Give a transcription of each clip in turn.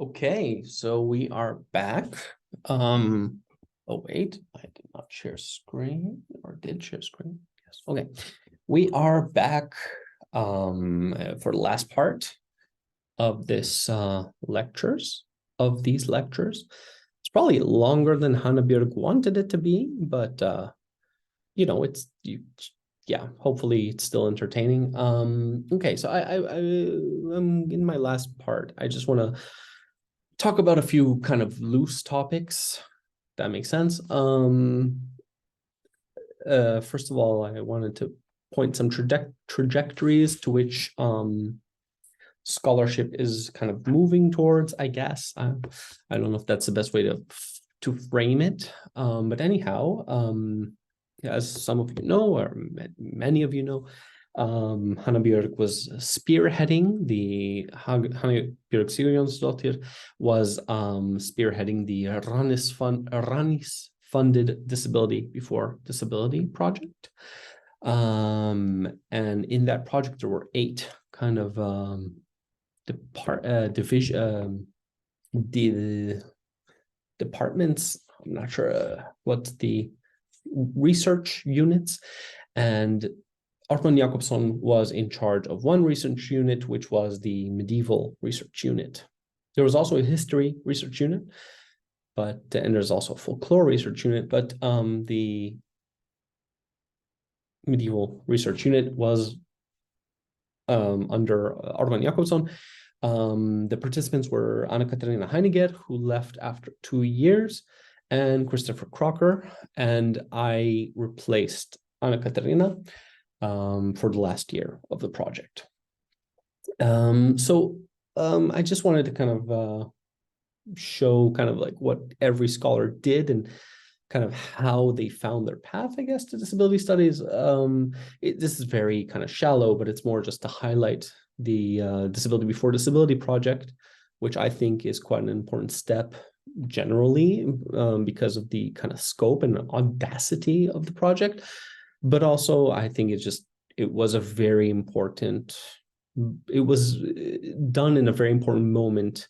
Okay, so we are back. Oh wait, I did not share screen or did share screen. Yes. Okay. We are back for the last part of this these lectures. It's probably longer than Hanna Björk wanted it to be, but yeah, hopefully it's still entertaining. Okay, so I'm in my last part. I just want to talk about a few kind of loose topics. That makes sense. First of all, I wanted to point some trajectories to which scholarship is kind of moving towards, I guess. I don't know if that's the best way to frame it. But anyhow, as some of you know, or many of you know, Hanna Björk was spearheading the Hanna Björk Sigurjónsdóttir was spearheading the Ranis funded Disability Before Disability project. And in that project, there were 8 kind of departments. I'm not sure what the research units, and Ármann Jakobsson was in charge of one research unit, which was the medieval research unit. There was also a history research unit, and there's also a folklore research unit, but the medieval research unit was under Ármann Jakobsson. The participants were Anna-Katarina Heiniger, who left after 2 years, and Christopher Crocker, and I replaced Anna-Katarina for the last year of the project. I just wanted to kind of show kind of like what every scholar did and kind of how they found their path, I guess, to disability studies. This is very kind of shallow, but it's more just to highlight the Disability Before Disability project, which I think is quite an important step generally because of the kind of scope and audacity of the project. But also, I think it was done in a very important moment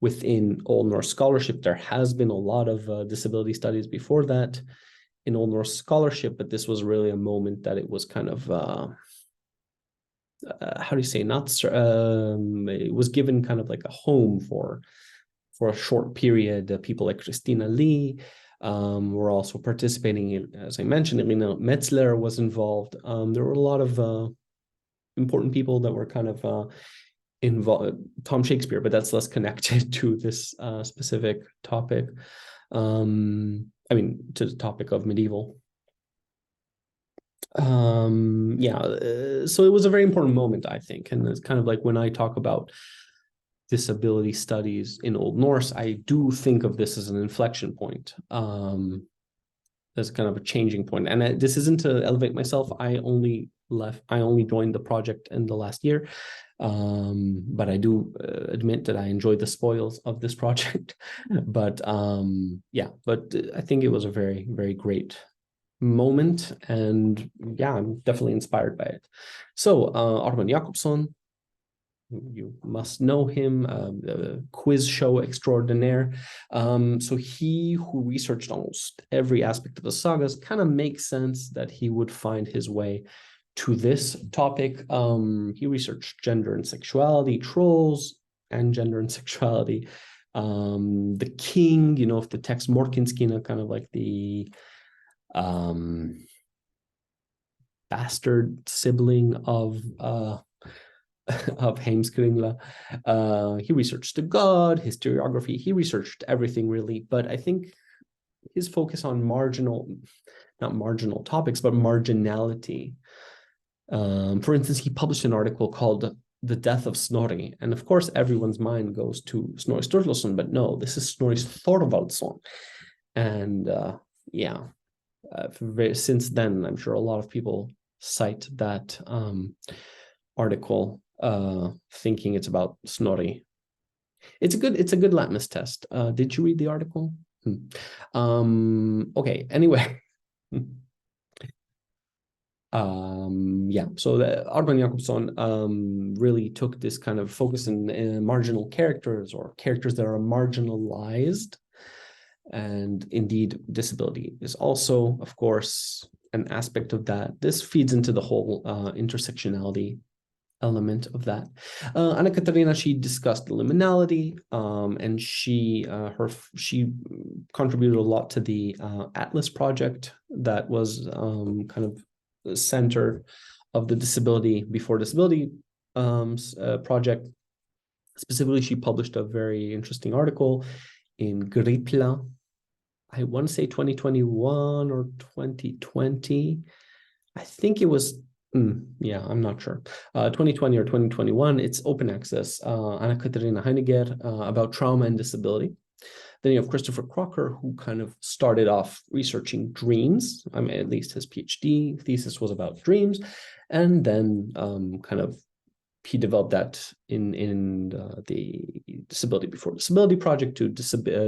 within Old Norse scholarship. There has been a lot of disability studies before that in Old Norse scholarship, but this was really a moment that it was kind of, how do you say, it was given kind of like a home for a short period. People like Christina Lee were also participating in, as I mentioned, Elena Metzler was involved. There were a lot of important people that were kind of involved. Tom Shakespeare, but that's less connected to this specific topic. I mean, to the topic of medieval. So it was a very important moment, I think, and it's kind of like when I talk about disability studies in Old Norse, I do think of this as an inflection point. As kind of a changing point. And this isn't to elevate myself. I only joined the project in the last year. But I do admit that I enjoyed the spoils of this project. But I think it was a very, very great moment. And yeah, I'm definitely inspired by it. So Ármann Jakobsson, you must know him, the quiz show extraordinaire. So he who researched almost every aspect of the sagas, kind of makes sense that he would find his way to this topic. He researched gender and sexuality, trolls and gender and sexuality. The king, of the text Morkinskina, kind of like the bastard sibling of Heimskringla. He researched the god, historiography. He researched everything really, but I think his focus on not marginal topics, but marginality. For instance, he published an article called "The Death of Snorri," and of course, everyone's mind goes to Snorri Sturluson, but no, this is Snorri Thorvaldsson. And since then, I'm sure a lot of people cite that article, thinking it's about Snorri. It's a good litmus test. Did you read the article? Okay. Anyway. So the Ármann Jakobsson really took this kind of focus in marginal characters, or characters that are marginalized. And indeed, disability is also, of course, an aspect of that. This feeds into the whole intersectionality element of that. Anna Katarina, she discussed liminality, and she contributed a lot to the Atlas project that was kind of the center of the Disability Before Disability project. Specifically, she published a very interesting article in Gripla, I want to say 2021 or 2020. I think it was, I'm not sure. 2020 or 2021, it's open access. Anna Katarina Heiniger about trauma and disability. Then you have Christopher Crocker, who kind of started off researching dreams. I mean, at least his PhD thesis was about dreams. And then he developed that in the Disability Before Disability project to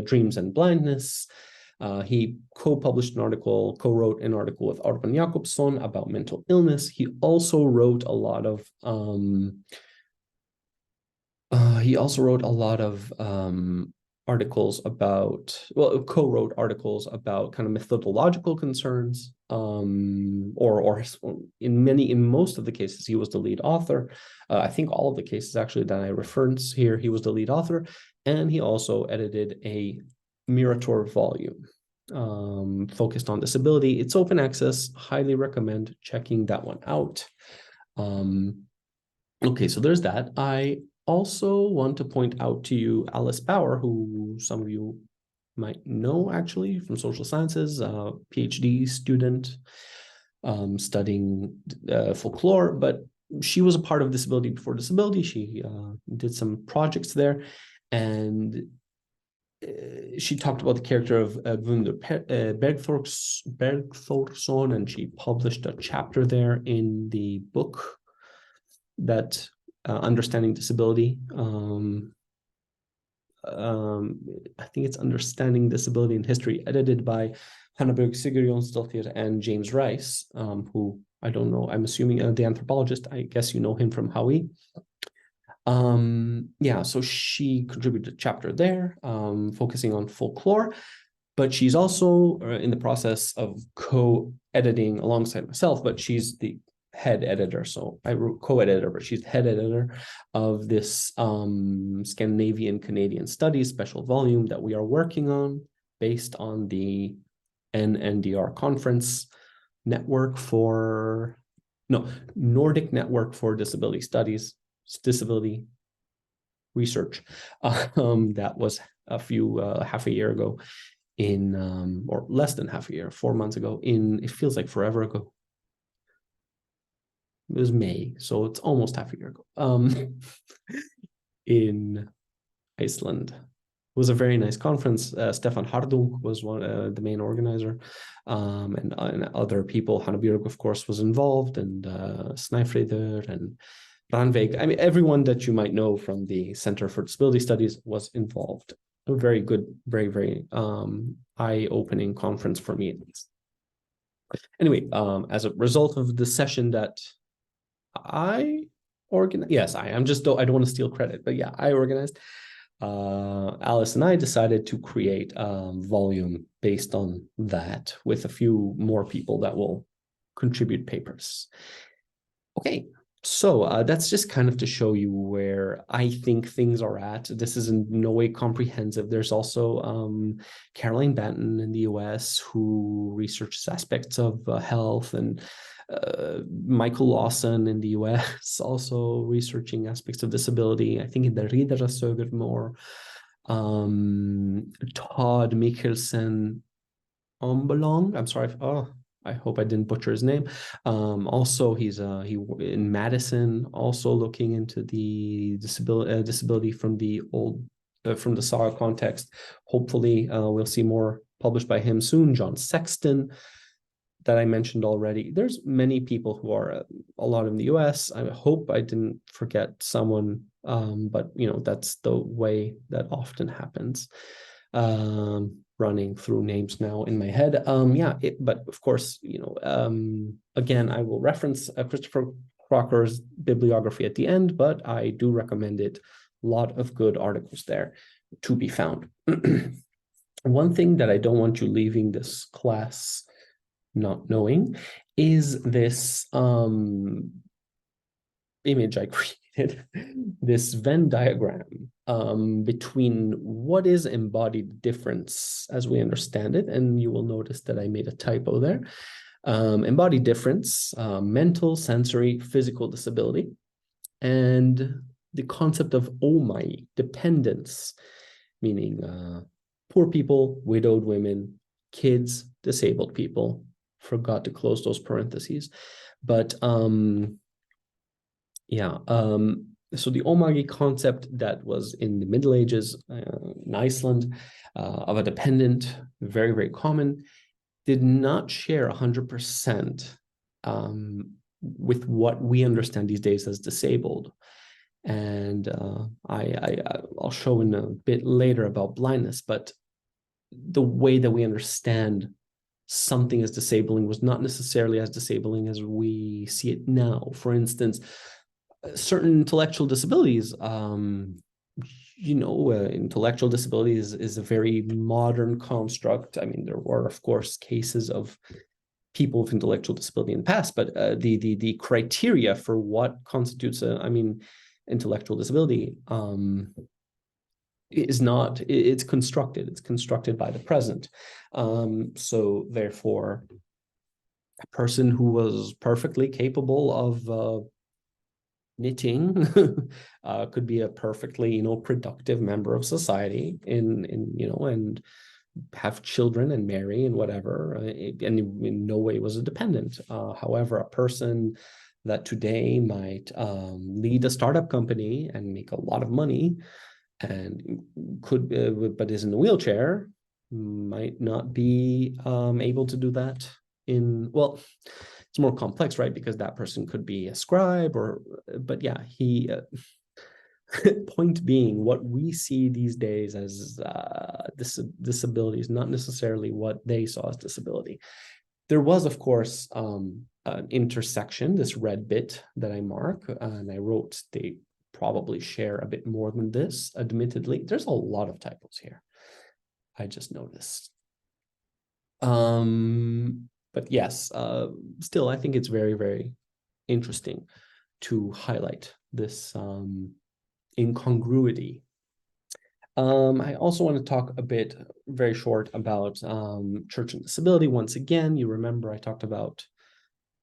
dreams and blindness. He co-wrote an article with Ármann Jakobsson about mental illness. He also wrote a lot of articles about, co-wrote articles about kind of methodological concerns, or in most of the cases, he was the lead author. I think all of the cases actually that I reference here, he was the lead author, and he also edited a Murator volume focused on disability. It's open access. Highly recommend checking that one out. Okay, so there's that. I also want to point out to you Alice Bauer, who some of you might know actually from social sciences, PhD student studying folklore, but she was a part of Disability Before Disability. She did some projects there, and she talked about the character of Guðmundur Bergþórsson, and she published a chapter there in the book that Understanding Disability. I think it's Understanding Disability in History, edited by Hannaberg Sigurjónsdóttir and James Rice, who I don't know, I'm assuming the anthropologist, I guess you know him from Hawaii. So she contributed a chapter there, focusing on folklore, but she's also in the process of co-editing alongside myself, but she's the head editor. So I wrote co-editor, but she's the head editor of this Scandinavian Canadian Studies special volume that we are working on based on the NNDR conference network Nordic Network for Disability Studies, disability research, that was half a year ago or less than half a year, 4 months ago it feels like forever ago. It was May, so it's almost half a year ago, in Iceland. It was a very nice conference. Stefan Hardung was the main organizer, and other people. Hanna Björg, of course, was involved, and Snæfriður and Ranveig. I mean, everyone that you might know from the Center for Disability Studies was involved. A very good, very, very eye-opening conference for me, at least. Anyway, as a result of the session that I organized, yes, I don't want to steal credit, but yeah, I organized. Alice and I decided to create a volume based on that with a few more people that will contribute papers. Okay, so that's just kind of to show you where I think things are at. This is in no way comprehensive. There's also Caroline Banton in the US who researches aspects of health, and Michael Lawson in the US also researching aspects of disability. I think in the Riðarasögur more. Todd Mikkelsen Ombalong. I'm sorry. I hope I didn't butcher his name. Also, he in Madison, also looking into the disability from the from the Saga context. Hopefully, we'll see more published by him soon. John Sexton, that I mentioned already. There's many people who are a lot in the US. I hope I didn't forget someone, but that's the way that often happens. running through names now in my head. But of course, again, I will reference Christopher Crocker's bibliography at the end, but I do recommend it. A lot of good articles there to be found. One thing that I don't want you leaving this class not knowing is this image I created, this Venn diagram between what is embodied difference as we understand it, and you will notice that I made a typo there. Embodied difference, mental, sensory, physical disability, and the concept of omai, dependence, meaning poor people, widowed women, kids, disabled people. Forgot to close those parentheses. But so the omagi concept that was in the Middle Ages in Iceland of a dependent, very, very common, did not share 100% with what we understand these days as disabled. And I'll show in a bit later about blindness, but the way that we understand something as disabling was not necessarily as disabling as we see it now. For instance, certain intellectual disabilities, intellectual disability is a very modern construct. I mean, there were, of course, cases of people with intellectual disability in the past, but the criteria for what constitutes intellectual disability is not, it's constructed by the present. So therefore, a person who was perfectly capable of knitting could be a perfectly productive member of society and have children and marry and whatever, and in no way was a dependent. However, a person that today might lead a startup company and make a lot of money and could but is in a wheelchair might not be able to do that it's more complex, right? Because that person could be a scribe point being, what we see these days as disability is not necessarily what they saw as disability. There was, of course, an intersection, this red bit that I mark, and I wrote they probably share a bit more than this, admittedly. There's a lot of typos here, I just noticed. But yes, still, I think it's very, very interesting to highlight this incongruity. I also want to talk a bit, very short, about church and disability. Once again, you remember I talked about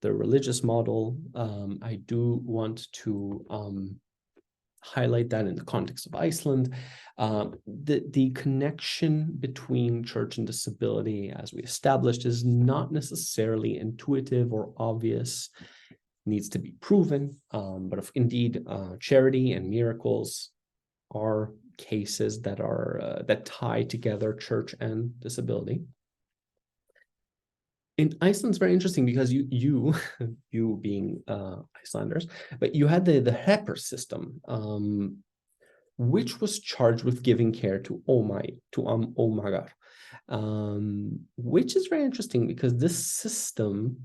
the religious model. I do want to highlight that in the context of Iceland. The connection between church and disability, as we established, is not necessarily intuitive or obvious. It needs to be proven, but if indeed charity and miracles are cases that are that tie together church and disability. In Iceland, it's very interesting because you being Icelanders, but you had the Hepper system, which was charged with giving care to Omagar, which is very interesting because this system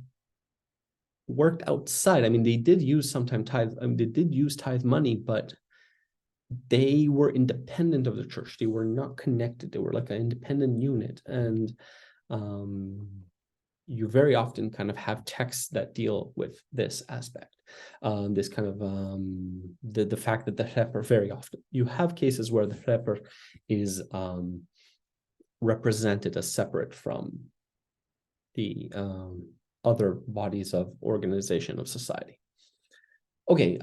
worked outside. I mean, they did use tithe money, but they were independent of the church. They were not connected. They were like an independent unit, and you very often kind of have texts that deal with this aspect, this kind of the fact that the Hepper, very often you have cases where the Hepper is represented as separate from the other bodies of organization of society. Okay,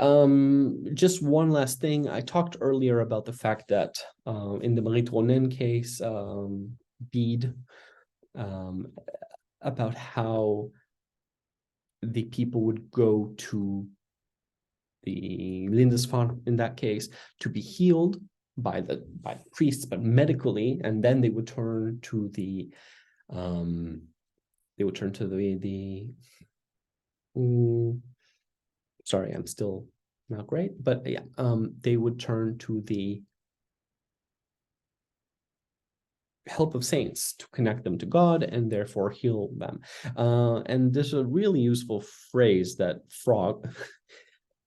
just one last thing. I talked earlier about the fact that in the Marie Tronen case, Bede, about how the people would go to the Lindisfarne in that case to be healed by the priests, but medically, and then they would turn to the sorry, I'm still not great, but yeah, they would turn to the help of saints to connect them to God and therefore heal them. And there's a really useful phrase that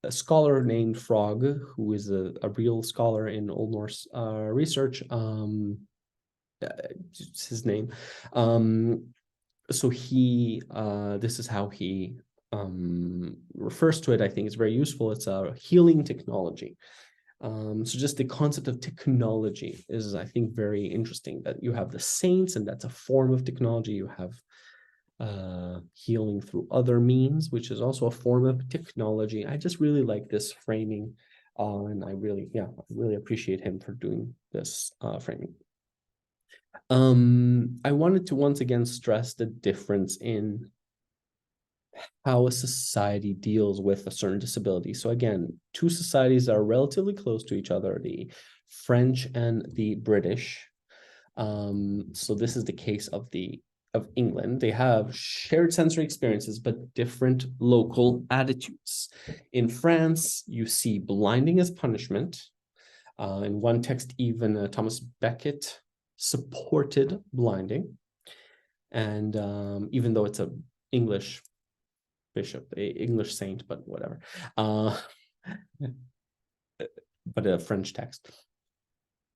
a scholar named Frog, who is a real scholar in Old Norse research, it's his name. So this is how he refers to it. I think it's very useful. It's a healing technology. So just the concept of technology is, I think, very interesting, that you have the saints, and that's a form of technology. You have healing through other means, which is also a form of technology. I just really like this framing, and I really appreciate him for doing this framing. I wanted to once again stress the difference in how a society deals with a certain disability. So again, two societies are relatively close to each other, the French and the British. So this is the case of England. They have shared sensory experiences, but different local attitudes. In France, you see blinding as punishment. In one text, even Thomas Becket supported blinding. And even though it's an English bishop, a English saint, but whatever, but a French text.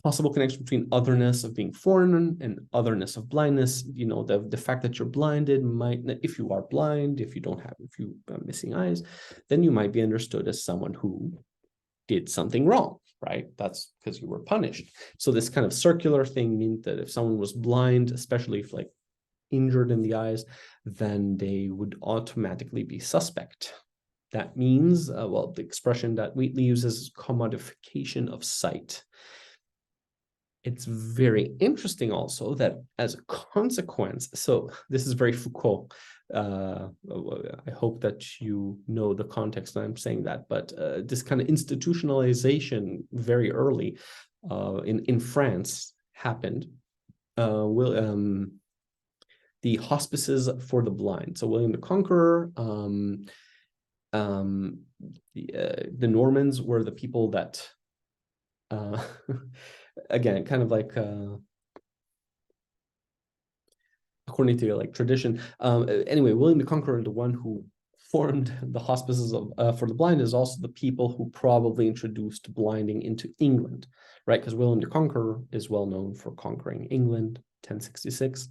Possible connection between otherness of being foreign and otherness of blindness. You know, the fact that you're blinded might, if you are blind, if you have missing eyes, then you might be understood as someone who did something wrong, right? That's because you were punished. So this kind of circular thing meant that if someone was blind, especially if like injured in the eyes, then they would automatically be suspect. That means, well, the expression that Wheatley uses is commodification of sight. It's very interesting also that as a consequence, so this is very Foucault. I hope that you know the context I'm saying that, but this kind of institutionalization very early in France happened. The hospices for the blind. So William the Conqueror, the Normans were the people that again, kind of like according to like tradition. Anyway, William the Conqueror, the one who formed the hospices for the blind, is also the people who probably introduced blinding into England, right? Because William the Conqueror is well known for conquering England, 1066.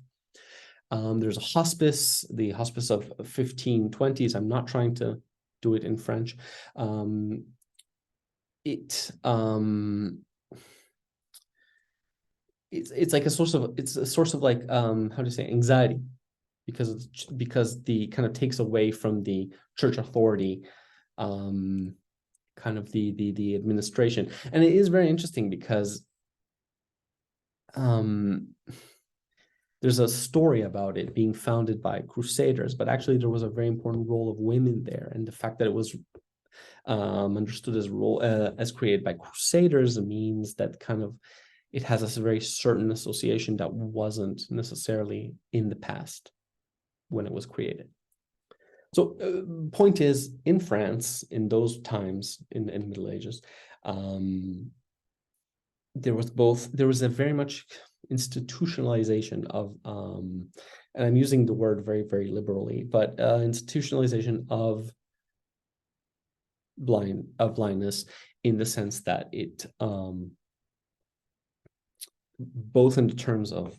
There's a hospice, the hospice of 1520s. I'm not trying to do it in French. It's like a source of like how do you say, anxiety, because the kind of takes away from the church authority, kind of the administration. And it is very interesting because there's a story about it being founded by crusaders, but actually there was a very important role of women there, and the fact that it was understood as created by crusaders means that kind of it has a very certain association that wasn't necessarily in the past when it was created. So point is, in France, in those times, in the Middle Ages, there was a very much institutionalization of, and I'm using the word very, very liberally, but institutionalization of blindness, in the sense that it both in the terms of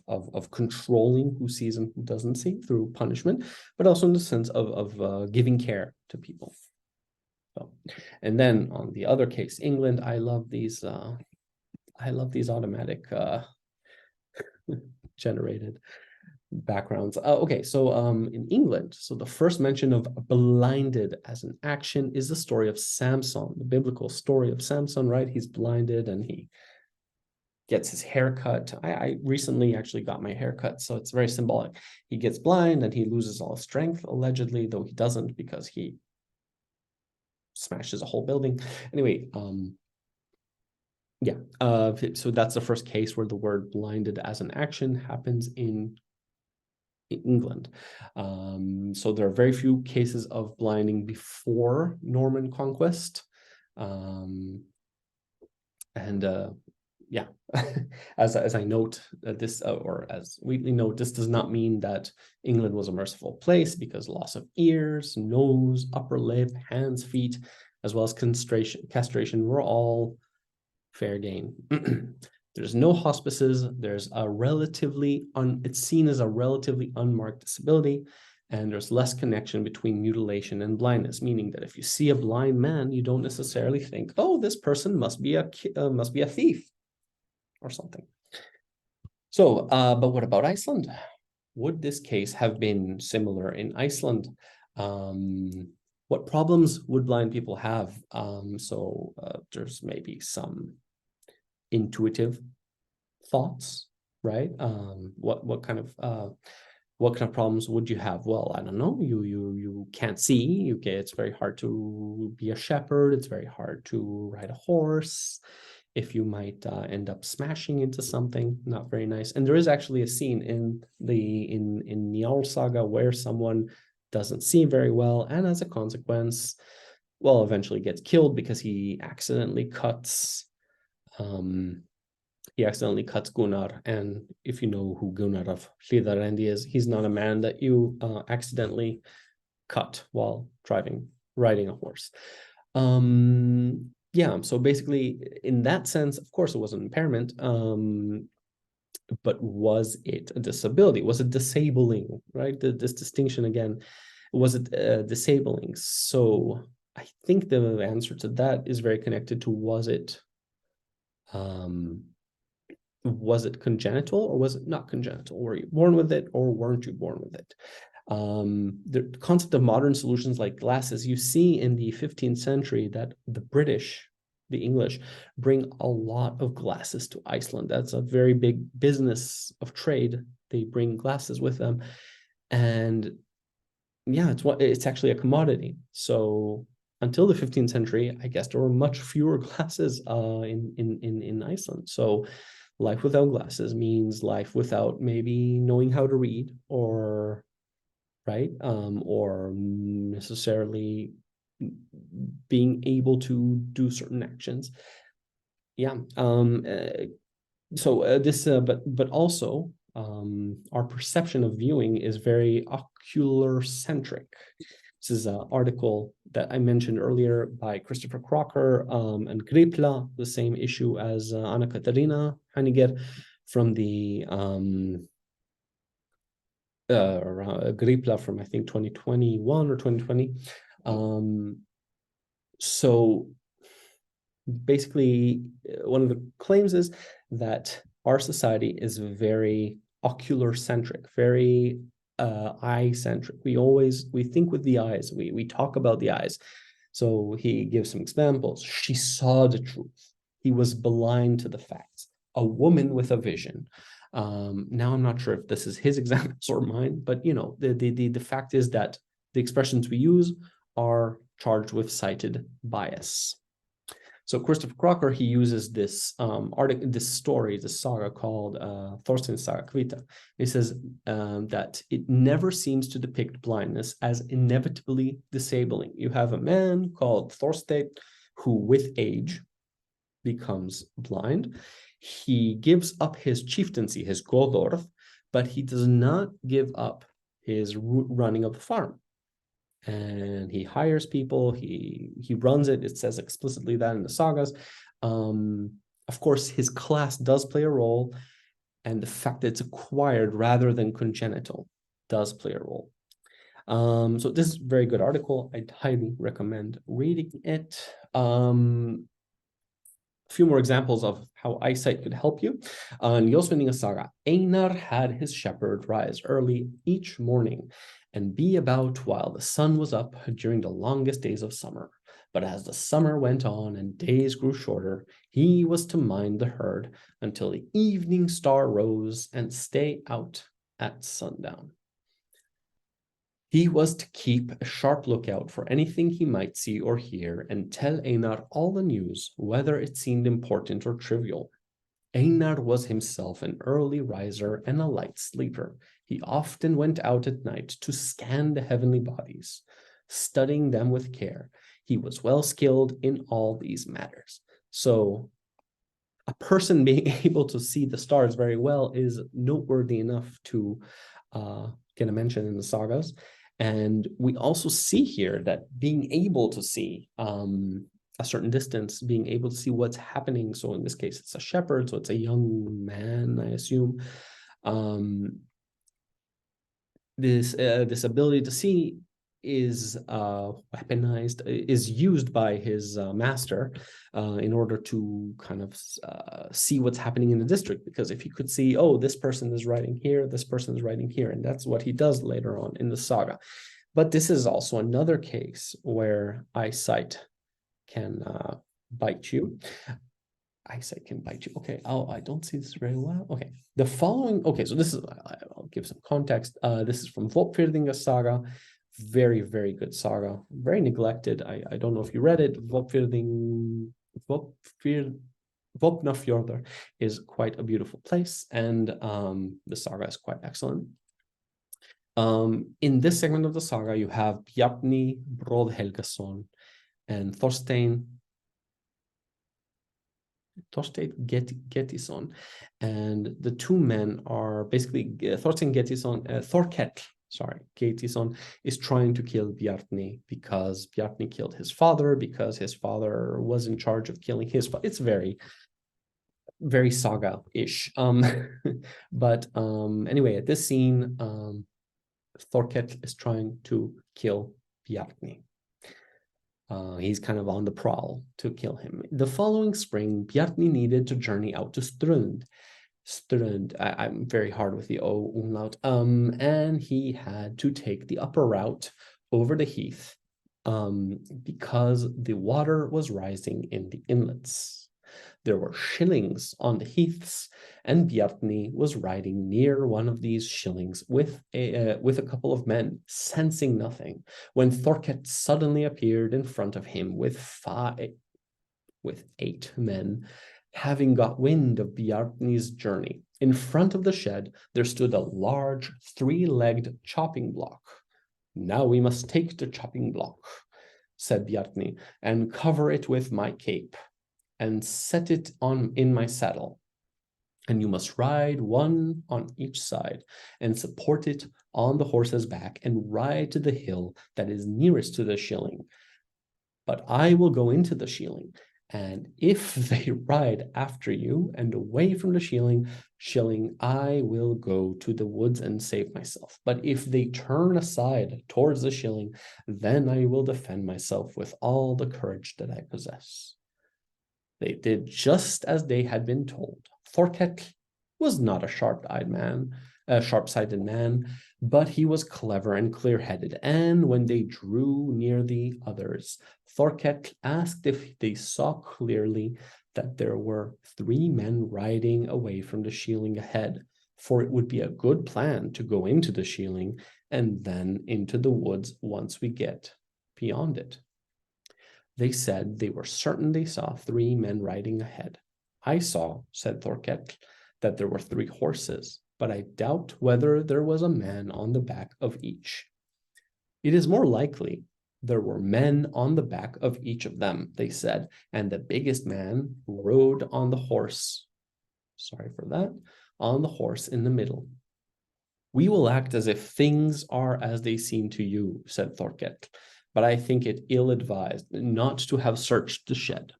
controlling who sees and who doesn't see through punishment, but also in the sense of giving care to people. So, and then on the other case, England, I love these automatic generated backgrounds. Okay, so in England, so the first mention of blinded as an action is the story of Samson, the biblical story of Samson, right? He's blinded and he gets his hair cut. I recently actually got my hair cut, so it's very symbolic. He gets blind and he loses all his strength, allegedly, though he doesn't, because he smashes a whole building. Anyway, so that's the first case where the word blinded as an action happens in England. So there are very few cases of blinding before Norman conquest. yeah, as I note this, or as Wheatley note, this does not mean that England was a merciful place, because loss of ears, nose, upper lip, hands, feet, as well as castration were all fair game. There's no hospices. There's a relatively it's seen as a relatively unmarked disability, and there's less connection between mutilation and blindness, meaning that if you see a blind man, you don't necessarily think, oh, this person must be a thief or something. So, but what about Iceland? Would this case have been similar in Iceland? What problems would blind people have? There's maybe some intuitive thoughts, right? What kind of problems would you have? Well, I don't know. You can't see. It's very hard to be a shepherd. It's very hard to ride a horse. If you might end up smashing into something, not very nice. And there is actually a scene in Njál Saga where someone doesn't see very well, and as a consequence, well, eventually gets killed because he accidentally cuts Gunnar. And if you know who Gunnar of Hlíðarendi is, he's not a man that you accidentally cut while riding a horse. Yeah, so basically, in that sense, of course, it was an impairment, but was it a disability? Was it disabling, right? This distinction again, was it disabling? So I think the answer to that is very connected to was it congenital or was it not congenital? Were you born with it or weren't you born with it? The concept of modern solutions like glasses, you see in the 15th century that the English, bring a lot of glasses to Iceland. That's a very big business of trade. They bring glasses with them. And yeah, it's actually a commodity. So until the 15th century, I guess there were much fewer glasses in Iceland. So life without glasses means life without maybe knowing how to read, or right, or necessarily being able to do certain actions. Yeah. But also our perception of viewing is very ocular centric. This is an article that I mentioned earlier by Christopher Crocker and Gripla, the same issue as Anna Katarina Heiniger from the Gripla from I think 2021 or 2020. So basically, one of the claims is that our society is very ocular centric, very eye centric. We think with the eyes. We talk about the eyes. So he gives some examples. She saw the truth. He was blind to the facts. A woman with a vision. Now I'm not sure if this is his examples or mine, but the fact is that the expressions we use are charged with cited bias. So Christopher Crocker, he uses this this saga called Thorstein's Saga Kvita. He says that it never seems to depict blindness as inevitably disabling. You have a man called Thorstein who, with age, becomes blind. He gives up his chieftaincy, his godorð, but he does not give up his running of the farm. And he hires people, he runs it. It says explicitly that in the sagas. Of course, his class does play a role, and the fact that it's acquired rather than congenital does play a role. So this is a very good article. I'd highly recommend reading it. A few more examples of how eyesight could help you. On Ljósvetninga Saga, Einar had his shepherd rise early each morning and be about while the sun was up during the longest days of summer. But as the summer went on and days grew shorter, he was to mind the herd until the evening star rose and stay out at sundown. He was to keep a sharp lookout for anything he might see or hear and tell Einar all the news, whether it seemed important or trivial. Einar was himself an early riser and a light sleeper. He often went out at night to scan the heavenly bodies, studying them with care. He was well skilled in all these matters. So a person being able to see the stars very well is noteworthy enough to get a mention in the sagas. And we also see here that being able to see a certain distance, being able to see what's happening. So in this case, it's a shepherd, so it's a young man, I assume. This ability to see is weaponized, is used by his master in order to kind of see what's happening in the district. Because if he could see, oh, this person is riding here, this person is riding here, and that's what he does later on in the saga. But this is also another case where eyesight can bite you. Eyesight can bite you. Okay. Oh, I don't see this very well. Okay. The following. Okay. So this is. I'll give some context. This is from Vopfirðinga saga. Very, very good saga. Very neglected. I don't know if you read it. Vopnafjordr is quite a beautiful place, and the saga is quite excellent. In this segment of the saga, you have Bjarni Bróð Helgason and Thorstein Gettisson, and the two men are basically Thorstein Gettisson, Gettisson is trying to kill Bjarni because Bjarni killed his father, because his father was in charge of killing his father. It's very, very saga-ish. But anyway, at this scene, Thorkell is trying to kill Bjarni. He's kind of on the prowl to kill him. The following spring, Bjarni needed to journey out to Strund. I'm very hard with the O umlaut. And he had to take the upper route over the heath because the water was rising in the inlets. There were shillings on the heaths, and Bjarni was riding near one of these shillings with a couple of men, sensing nothing, when Thorkell suddenly appeared in front of him with 8 men, having got wind of Bjarni's journey. In front of the shed, there stood a large 3-legged chopping block. "Now we must take the chopping block," said Bjarni, "and cover it with my cape, and set it in my saddle. And you must ride one on each side, and support it on the horse's back, and ride to the hill that is nearest to the shilling. But I will go into the shilling, and if they ride after you and away from the shilling, I will go to the woods and save myself. But if they turn aside towards the shilling, then I will defend myself with all the courage that I possess." They did just as they had been told. Thorkell was not a sharp-sighted man, but he was clever and clear-headed. And when they drew near the others, Thorkell asked if they saw clearly that there were 3 men riding away from the shieling ahead, for it would be a good plan to go into the shieling and then into the woods once we get beyond it. They said they were certain they saw 3 men riding ahead. "I saw," said Thorkell, "that there were 3 horses, but I doubt whether there was a man on the back of each." "It is more likely there were men on the back of each of them," they said, "and the biggest man rode on the horse." On the horse in the middle. "We will act as if things are as they seem to you," said Thorkell, "but I think it ill-advised not to have searched the shed."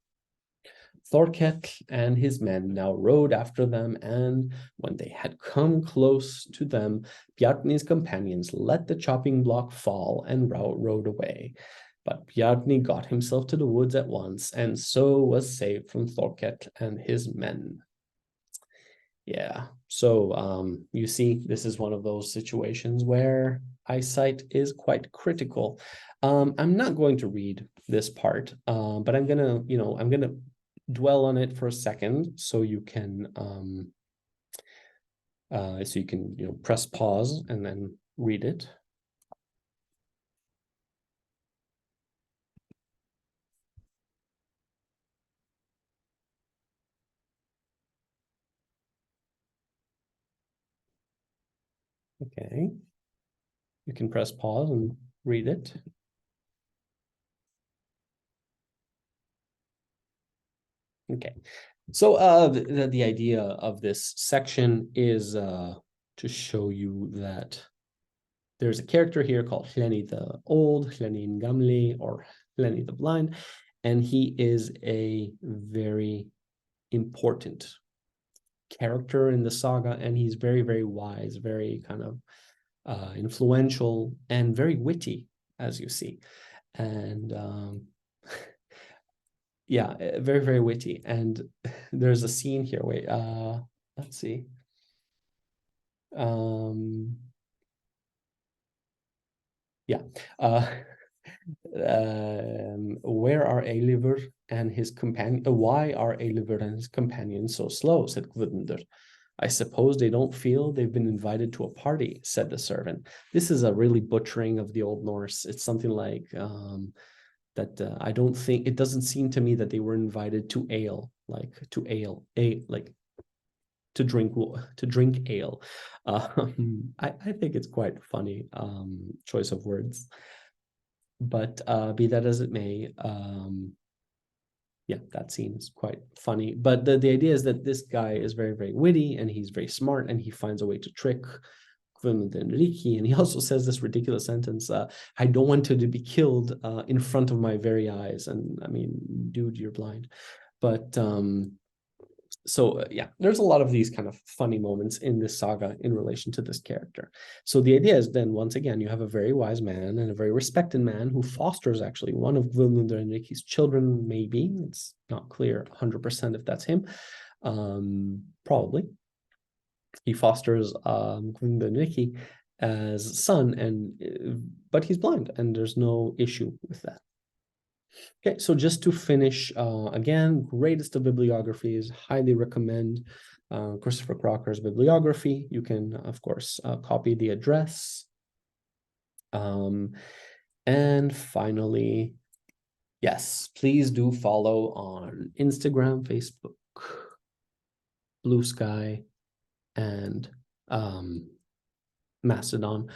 Thorkell and his men now rode after them, and when they had come close to them, Bjarni's companions let the chopping block fall and rode away. But Bjarni got himself to the woods at once, and so was saved from Thorkell and his men. Yeah, so you see, this is one of those situations where eyesight is quite critical. I'm not going to read this part, but I'm gonna dwell on it for a second, so you can press pause and then read it. Okay, you can press pause and read it. Okay, So the idea of this section is to show you that there's a character here called Hleni the Old, Hleni Ngamli, or Hleni the Blind, and he is a very important character in the saga, and he's very, very wise, very kind of influential, and very witty, as you see. And yeah, very, very witty. And there's a scene here. Wait, let's see. Yeah. Where are Eilifur and his companion? Why are Eilifur and his companions so slow? Said Gudmundur. I suppose they don't feel they've been invited to a party, said the servant. This is a really butchering of the Old Norse. It's something like that. I don't think, it doesn't seem to me that they were invited to ale, like to ale, like to drink ale. I think it's quite funny choice of words. But be that as it may, yeah, that seems quite funny. But the idea is that this guy is very, very witty, and he's very smart, and he finds a way to trick Enrique. And he also says this ridiculous sentence, I don't want to be killed in front of my very eyes. And I mean, dude, you're blind. But so yeah, there's a lot of these kind of funny moments in this saga in relation to this character. So the idea is then, once again, you have a very wise man and a very respected man who fosters actually one of Gudmundur and Enrique's children, maybe. It's not clear 100% if that's him. Probably. He fosters Gudmundur and Enrique as a son, but he's blind, and there's no issue with that. Okay, so just to finish, again, greatest of bibliographies, highly recommend Christopher Crocker's bibliography. You can, of course, copy the address. And finally, yes, please do follow on Instagram, Facebook, Blue Sky, and Mastodon.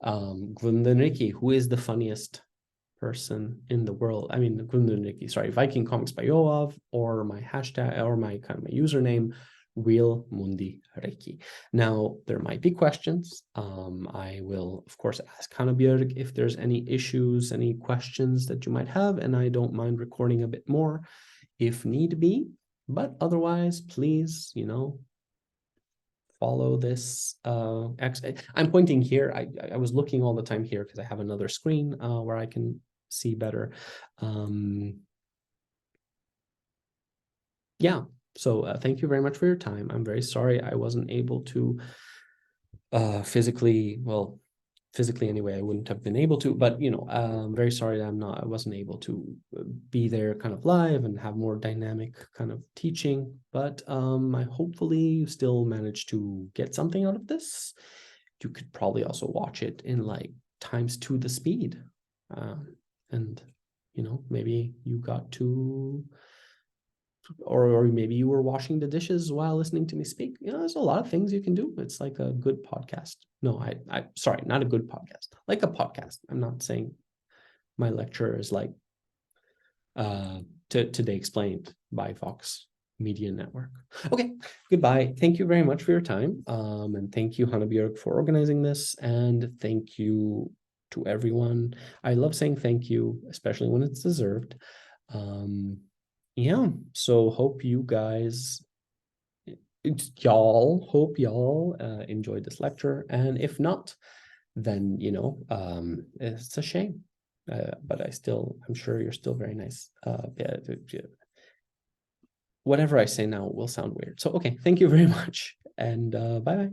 Gudmundur Enrique, who is the funniest person in the world. I mean, sorry, Viking Comics by Yoav, or my hashtag, or my kind of my username, Real Mundi Reiki. Now, there might be questions. I will, of course, ask Hannah-Björg if there's any issues, any questions that you might have, and I don't mind recording a bit more if need be. But otherwise, please, follow this. I'm pointing here. I was looking all the time here because I have another screen where I can see better. Yeah, so thank you very much for your time. I'm very sorry I wasn't able to physically anyway, I wouldn't have been able to, but I'm very sorry that I wasn't able to be there kind of live and have more dynamic kind of teaching. But I hopefully you still managed to get something out of this. You could probably also watch it in like ×2 the speed. And maybe you got to, or maybe you were washing the dishes while listening to me speak. There's a lot of things you can do. It's like a good podcast. No, I sorry, not a good podcast, like a podcast. I'm not saying my lecture is like Today Explained by Vox Media Network. Okay, goodbye. Thank you very much for your time. And thank you, Hannah-Björg, for organizing this. And thank you to everyone. I love saying thank you, especially when it's deserved. Yeah, so hope you guys, y'all enjoyed this lecture. And if not, then, it's a shame. But I'm sure you're still very nice. Whatever I say now will sound weird. So, okay, thank you very much. And bye-bye.